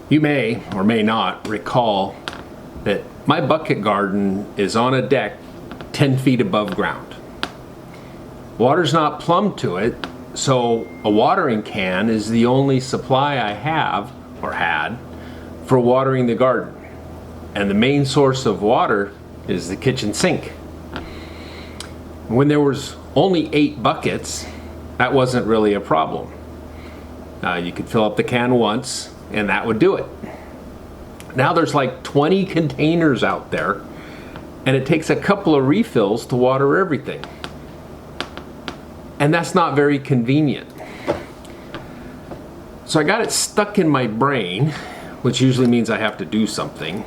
You may or may not recall that my bucket garden is on a deck 10 feet above ground. Water's not plumbed to it, so a watering can is the only supply I have, or had, for watering the garden. And the main source of water is the kitchen sink. When there was only 8 buckets, that wasn't really a problem. You could fill up the can once, and that would do it. Now there's like 20 containers out there, and it takes a couple of refills to water everything. And that's not very convenient. So I got it stuck in my brain, which usually means I have to do something,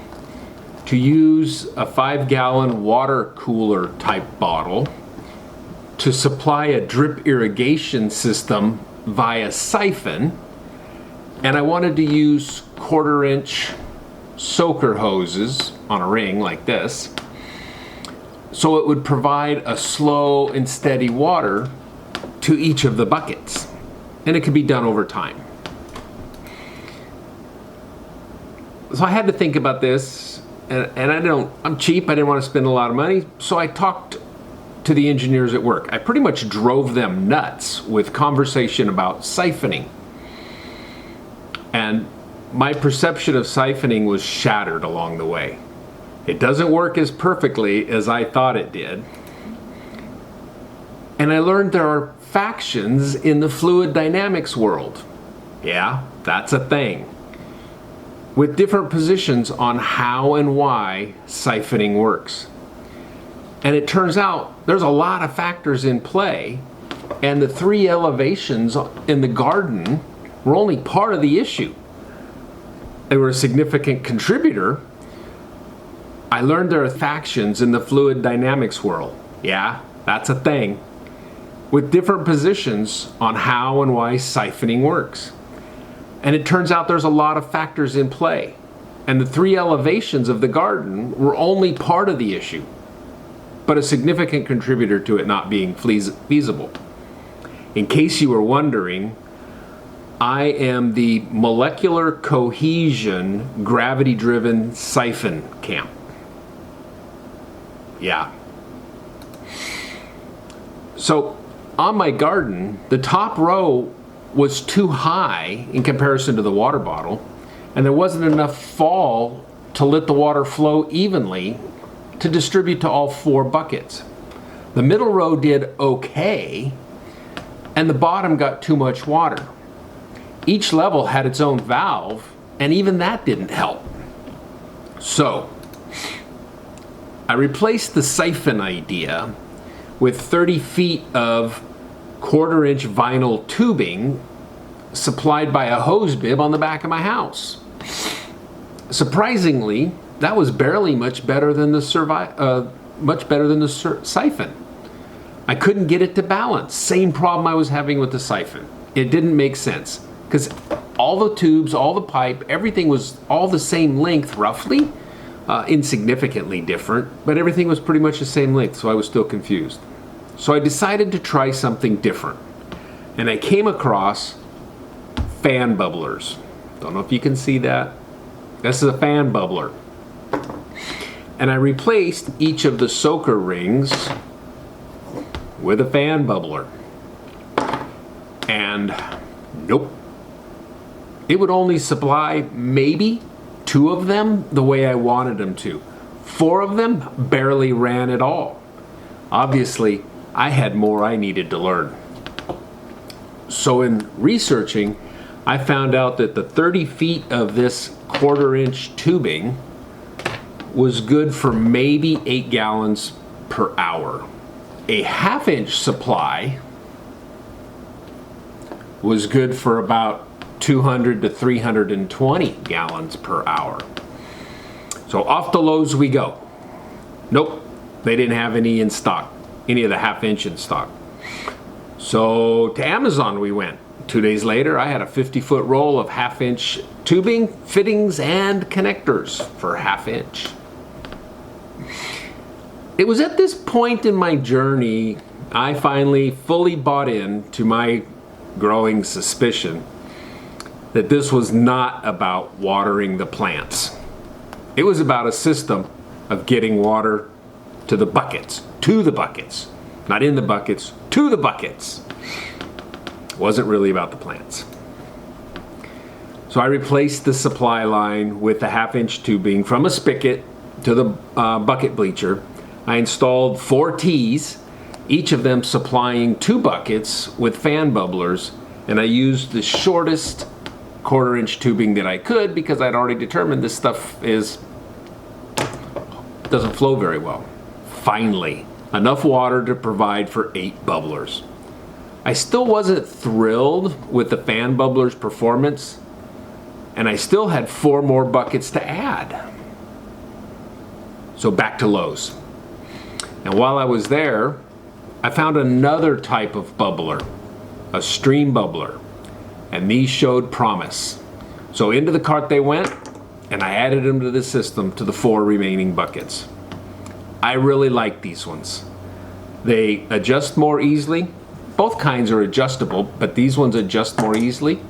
to use a 5-gallon water cooler type bottle to supply a drip irrigation system via siphon. And I wanted to use 1/4-inch soaker hoses on a ring like this, so it would provide a slow and steady water to each of the buckets. And it could be done over time. So I had to think about this, and I'm cheap, I didn't want to spend a lot of money, so I talked to the engineers at work. I pretty much drove them nuts with conversation about siphoning. And my perception of siphoning was shattered along the way. It doesn't work as perfectly as I thought it did. And I learned there are factions in the fluid dynamics world. Yeah, that's a thing. With different positions on how and why siphoning works. And it turns out there's a lot of factors in play, and the 3 elevations in the garden were only part of the issue. They were a significant contributor. I learned there are factions in the fluid dynamics world. Yeah, that's a thing. With different positions on how and why siphoning works. And it turns out there's a lot of factors in play. And the 3 elevations of the garden were only part of the issue, but a significant contributor to it not being feasible. In case you were wondering, I am the molecular cohesion gravity-driven siphon camp. Yeah. So on my garden, the top row was too high in comparison to the water bottle, and there wasn't enough fall to let the water flow evenly to distribute to all 4 buckets. The middle row did okay, and the bottom got too much water. Each level had its own valve, and even that didn't help. So I replaced the siphon idea with 30 feet of 1/4-inch vinyl tubing supplied by a hose bib on the back of my house. Surprisingly, that was barely much better than the siphon. I couldn't get it to balance. Same problem I was having with the siphon. It didn't make sense because all the tubes, all the pipe, everything was all the same length roughly, insignificantly different, but everything was pretty much the same length, so I was still confused. So I decided to try something different, and I came across fan bubblers. Don't know if you can see that. This is a fan bubbler. And I replaced each of the soaker rings with a fan bubbler. And nope. It would only supply maybe 2 of them the way I wanted them to. 4 of them barely ran at all. Obviously, I had more I needed to learn. So in researching, I found out that the 30 feet of this 1/4-inch tubing was good for maybe 8 gallons per hour. A 1/2-inch supply was good for about 200 to 320 gallons per hour. So off to Lowe's we go. Nope, they didn't have any in stock, any of the 1/2-inch in stock. So to Amazon we went. 2 days later, I had a 50-foot roll of 1/2-inch tubing, fittings, and connectors for 1/2-inch. It was at this point in my journey I finally fully bought in to my growing suspicion that this was not about watering the plants. It was about a system of getting water to the buckets, not in the buckets, to the buckets. It wasn't really about the plants. So I replaced the supply line with the 1/2-inch tubing from a spigot to the bucket bleacher. I installed 4 T's, each of them supplying 2 buckets with fan bubblers, and I used the shortest 1/4-inch tubing that I could because I'd already determined this stuff doesn't flow very well. Finally, enough water to provide for 8 bubblers. I still wasn't thrilled with the fan bubblers' performance, and I still had 4 more buckets to add. So back to Lowe's. And while I was there, I found another type of bubbler, a stream bubbler, and these showed promise. So into the cart they went, and I added them to the system to the 4 remaining buckets. I really like these ones. They adjust more easily. Both kinds are adjustable, but these ones adjust more easily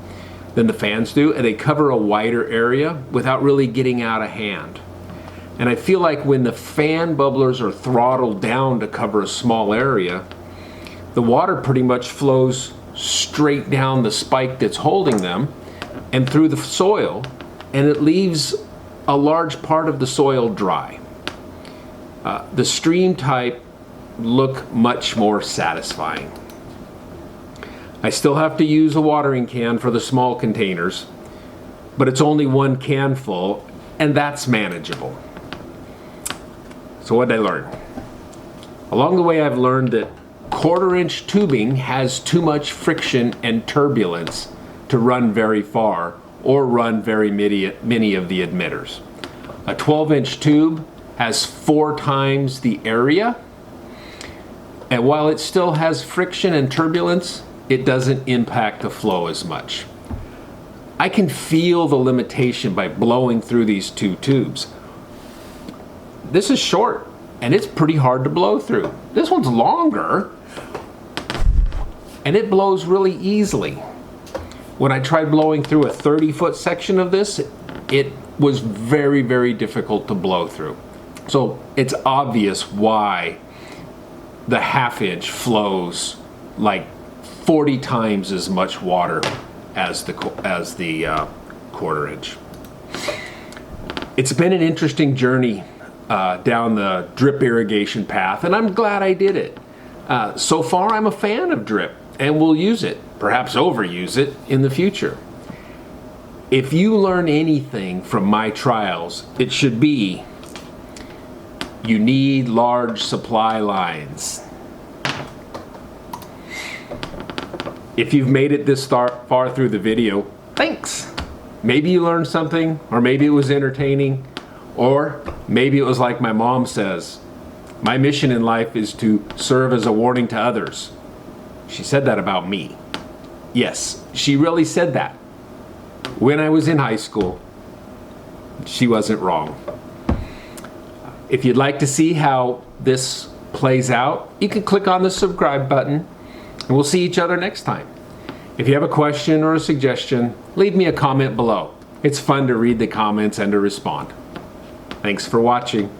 than the fans do, and they cover a wider area without really getting out of hand. And I feel like when the fan bubblers are throttled down to cover a small area, the water pretty much flows straight down the spike that's holding them and through the soil, and it leaves a large part of the soil dry. The stream type look much more satisfying. I still have to use a watering can for the small containers, but it's only 1 can full, and that's manageable. So what did I learn? Along the way, I've learned that 1/4-inch tubing has too much friction and turbulence to run very far or run very many of the emitters. A 12-inch tube has 4 times the area, and while it still has friction and turbulence, it doesn't impact the flow as much. I can feel the limitation by blowing through these 2 tubes. This is short, and it's pretty hard to blow through. This one's longer, and it blows really easily. When I tried blowing through a 30-foot section of this, it was very, very difficult to blow through. So it's obvious why the 1/2-inch flows like 40 times as much water as the 1/4-inch. It's been an interesting journey down the drip irrigation path, and I'm glad I did it. So far, I'm a fan of drip, and will use it, perhaps overuse it in the future. If you learn anything from my trials, it should be you need large supply lines. If you've made it this far through the video, thanks. Maybe you learned something, or maybe it was entertaining, or maybe it was like my mom says, my mission in life is to serve as a warning to others. She said that about me. Yes, she really said that. When I was in high school, she wasn't wrong. If you'd like to see how this plays out, you can click on the subscribe button, and we'll see each other next time. If you have a question or a suggestion, leave me a comment below. It's fun to read the comments and to respond. Thanks for watching.